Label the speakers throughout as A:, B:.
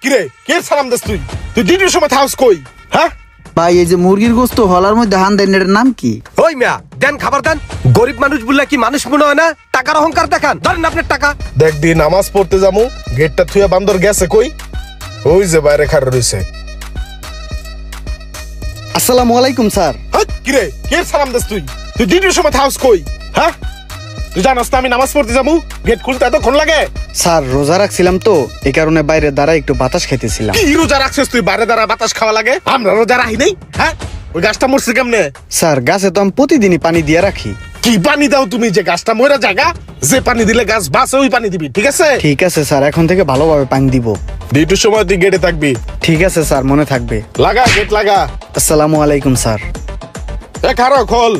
A: কিরে কে সালাম দিস তুই? তুই ডিউটির সময় থাকস কই? হ্যাঁ
B: ভাই এই যে মুরগির গোস্ত হলার মধ্যে হান দেন, এটার নাম কি?
C: ওই মিয়া দেন খাবার দেন। গরিব মানুষ বললে কি মানুষ মনে হয় না? টাকার অহংকার দেখান, ধরেন আপনার টাকা।
A: দেখ দি নামাজ পড়তে যামু, গেটটা থুয়া বান্দর গেছে কই? ওই যে বাইরে খাড়া রইছে।
B: আসসালামু আলাইকুম স্যার।
A: হ্যাঁ কিরে কে সালাম দিস তুই? তুই ডিউটির সময় থাকস কই? হ্যাঁ তুই জানাস না আমি নামাজ পড়তে যাবো, গেট খুলতে এতক্ষণ লাগে?
B: স্যার রোজা রাখছিলাম তো, এই কারণে বাইরে দাঁড়ায় একটু বাতাস খাইতেছিলাম।
A: কি রোজা রাখছিস তুই? বাইরে দাঁড়া বাতাস খাওয়া লাগে? আমরা রোজা রাখি নাই। হ্যাঁ ওই গাছটা মরছে কেমনে?
B: স্যার গাছে তো আমি প্রতিদিনই পানি দিয়ে রাখি।
A: কি পানি দাও তুমি যে গাছটা মরা জায়গা? যে পানি দিলে গাছ বাঁচে ওই পানি দিবি, ঠিক আছে?
B: ঠিক আছে স্যার, এখন থেকে ভালোভাবে পানি দিব।
A: ডিউটির সময় তুই গেটে থাকবি।
B: ঠিক আছে স্যার, মনে থাকবে।
A: লাগা গেট লাগা।
B: আসসালামু আলাইকুম স্যার।
A: খারো খোল।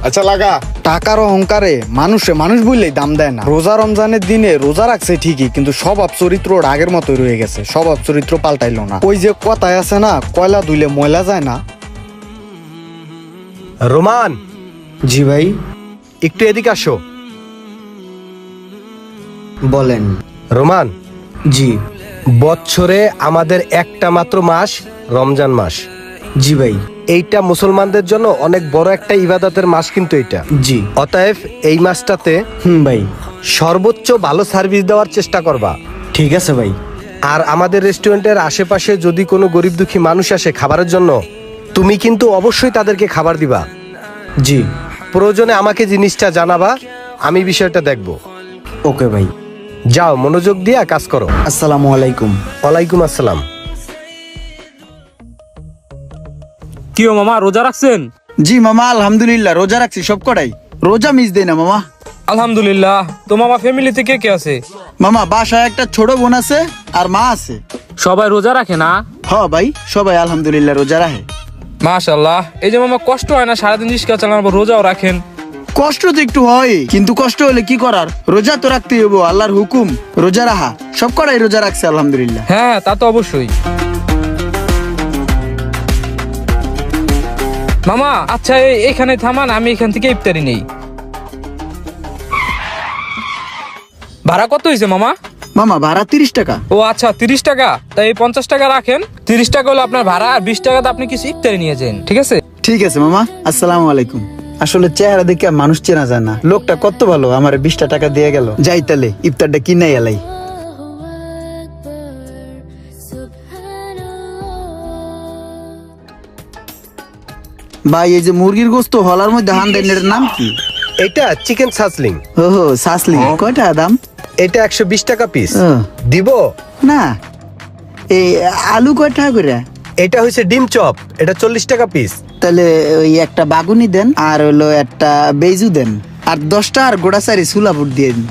A: আচ্ছা লাগা।
B: টাকার অহংকারে মানুষ বললেই দাম দেয় না। রোজা রমজানের দিনে রোজা রাখছে ঠিকই, কিন্তু স্বভাব চরিত্র ওর আগের মতোই রয়ে গেছে। স্বভাব চরিত্র পাল্টাইলো না। ওই যে কথায় আছে না, কয়লা ধুইলে ময়লা যায় না।
C: রোমান
B: জি ভাই
C: একটু এদিকে আসো।
B: বলেন।
C: রোমান,
B: জি
C: বছরে আমাদের একটা মাত্র মাস রমজান মাস।
B: জি ভাই।
C: এইটা মুসলমানদের জন্য অনেক বড় একটা ইবাদতের মাস, কিন্তু এটা
B: জি
C: অতএব এই মাসটাতে
B: ভাই।
C: সর্বোচ্চ ভালো সার্ভিস দেওয়ার চেষ্টা করবা।
B: ঠিক আছে ভাই।
C: আর আমাদের রেস্টুরেন্টের আশেপাশে যদি কোনো গরিব দুঃখী মানুষ আসে খাবারের জন্য, তুমি কিন্তু অবশ্যই তাদেরকে খাবার দিবা।
B: জি
C: প্রয়োজনে আমাকে জিনিসটা জানাবা, আমি বিষয়টা দেখব।
B: ওকে ভাই।
C: যাও মনোযোগ দিয়ে কাজ করো।
B: আসসালামু আলাইকুম।
C: ওয়ালাইকুম আসসালাম।
D: কি ও মামা রোজা রাখছেন?
B: জি মামা আলহামদুলিল্লাহ রোজা রাখছি সব কটাই। রোজা মিস দেই না মামা।
D: আলহামদুলিল্লাহ। তো মামা ফ্যামিলিতে কে কে আছে?
B: মামা বাসায় একটা ছোট বোন আছে আর মা আছে।
D: সবাই রোজা রাখে না?
B: হ ভাই সবাই আলহামদুলিল্লাহ রোজা রাখে।
D: মাশাআল্লাহ। এই যে মামা কষ্ট হয় না সারাদিন রিস্কা চালানোর পর রোজাও রাখেন?
B: কষ্ট তো একটু হয়, কিন্তু কষ্ট হলে কি করার, রোজা তো রাখতে হইব, আল্লাহর হুকুম রোজা রাখা। সব কটাই রোজা রাখছে আলহামদুলিল্লাহ।
D: হ্যাঁ তা তো অবশ্যই। মামা আচ্ছা এখানে থামান, আমি এখান থেকে ইফতারি নেই। ভাড়া কত হয়েছে মামা?
B: মামা ভাড়া 30 টাকা।
D: ও আচ্ছা 30 টাকা। তাই এই 50 টাকা রাখেন। 30 টাকা হলো আপনার ভাড়া, আর 20 টাকাতে আপনি কিছু ইফতারি নিয়ে যান, ঠিক আছে?
B: ঠিক আছে মামা। আসসালামু আলাইকুম। আসলে চেহারা দেখে মানুষ চেনা যায় না। লোকটা কত ভালো, আমার 20টা টাকা দিয়ে গেল। যাই তাহলে ইফতারটা কিনাই এলাই। ভাই এই যে মুরগির গোস্ত হলার মধ্যে হান দেন, এটার নাম কি?
C: এটা চিকেন সাসলিং।
B: ওহো সাসলি। কয়টা দাম?
C: এটা 120 টাকা পিস।
B: ও।
C: দিব
B: না এই আলু কয় টাকা করে?
C: এটা হইছে ডিম চপ, এটা 40 টাকা পিস।
B: তাহলে ওই একটা বাগুনি দেন, আর হলো একটা বেজু দেন, আর 10টা আর গোড়াচারি সুলাপুর দিয়ে দিন।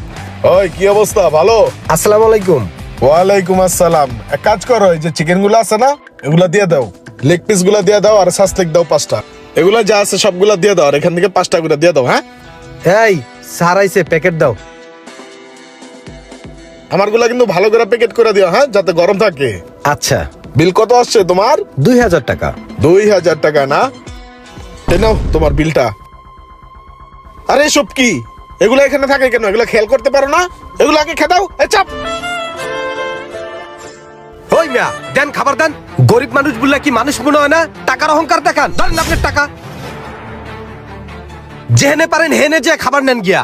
A: ওই কি অবস্থা? ভালো?
C: আসসালামু আলাইকুম।
A: ওয়ালাইকুম আসসালাম। এক কাজ করো, এই যে চিকেন গুলো আছে না, এগুলা দিয়ে দাও। লেগ পিস গুলা দিয়ে দাও, আর সাসলেক দাও 5টা। এগুলা যা আছে সবগুলা দিয়ে দাও, আর এখান থেকে 5টা করে দিয়ে দাও। হ্যাঁ
C: এই সারাইছে প্যাকেট দাও।
A: আমার গুলা কিন্তু ভালো করে প্যাকেট করে দিও, হ্যাঁ, যাতে গরম থাকে।
C: আচ্ছা।
A: বিল কত আসছে তোমার?
C: 2000 টাকা।
A: 2000 টাকা না? এই নাও তোমার বিলটা। আরে সব কি এগুলা এখানে থাকে কেন? এগুলা খেয়াল করতে পারো না? এগুলা আগে খেয়ে দাও। এই চাপ।
C: ওই মিয়া দেন খাবার দেন। গরিব মানুষ বললে কি মানুষ মনে হয় না? টাকার অহংকার দেখান, ধরেন আপনার টাকা। যেহেনে পারেন হেনে যে খাবার নেন গিয়া।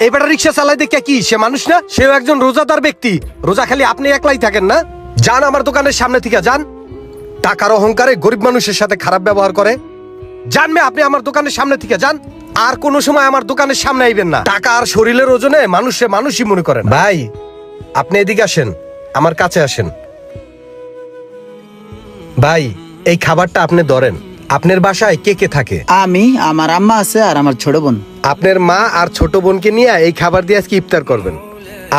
C: এই বেটা রিক্সা চালাই দেখে কি সে মানুষ না? সেও একজন রোজাদার ব্যক্তি। রোজা খালি আপনি একলাই থাকেন না? যান আমার দোকানের সামনে থেকে যান। টাকার অহংকারে গরিব মানুষের সাথে খারাপ ব্যবহার করে। যান মে আপনি আমার দোকানের সামনে থেকে যান। আর কোন সময় আমার দোকানের সামনে আইবেন না। টাকা আর শরীরের ওজনে মানুষে মানুষই মনে করেন। ভাই আপনি এদিকে আসেন, আমার কাছে আসেন। ভাই এই খাবারটা আপনি ধরেন। আপনার বাসায় কে কে থাকে?
B: আমি, আমার আম্মা আছে, আর আমার ছোট বোন।
C: আপনার মা আর ছোট বোনকে নিয়ে এই খাবার দিয়ে আজকে ইফতার করবেন।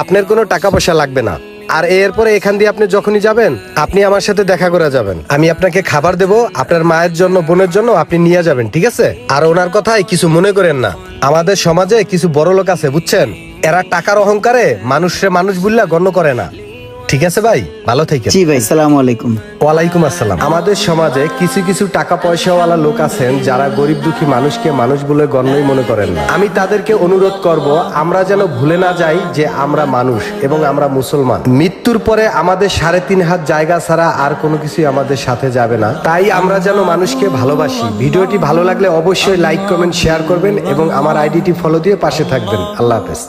C: আপনার কোনো টাকা পয়সা লাগবে না। আর এরপরে এখান দিয়ে আপনি যখনই যাবেন, আপনি আমার সাথে দেখা করে যাবেন। আমি আপনাকে খাবার দেবো, আপনার মায়ের জন্য বোনের জন্য আপনি নিয়ে যাবেন, ঠিক আছে? আর ওনার কথায় কিছু মনে করেন না। আমাদের সমাজে কিছু বড় লোক আছে বুঝছেন, এরা টাকার অহংকারে মানুষে মানুষ বললে গণ্য করে না। ঠিক আছে ভাই, ভালো থাকেন।
E: জি ভাই, সালাম আলাইকুম।
C: ওয়ালাইকুম আসসালাম। আমাদের সমাজে কিছু কিছু টাকা পয়সাওয়ালা লোক আছেন যারা গরিব দুঃখী মানুষকে মানুষ বলে গণ্যই মনে করেন না। আমি তাদেরকে অনুরোধ করব, আমরা যেন ভুলে না যাই যে আমরা মানুষ এবং আমরা মুসলমান। মৃত্যুর পরে আমাদের 3.5 হাত জায়গা ছাড়া আর কোনো কিছুই আমাদের সাথে যাবে না। তাই আমরা যেন মানুষকে ভালোবাসি। ভিডিওটি ভালো লাগলে অবশ্যই লাইক, কমেন্ট, শেয়ার করবেন এবং আমার আইডিটি ফলো দিয়ে পাশে থাকবেন। আল্লাহ হাফেজ।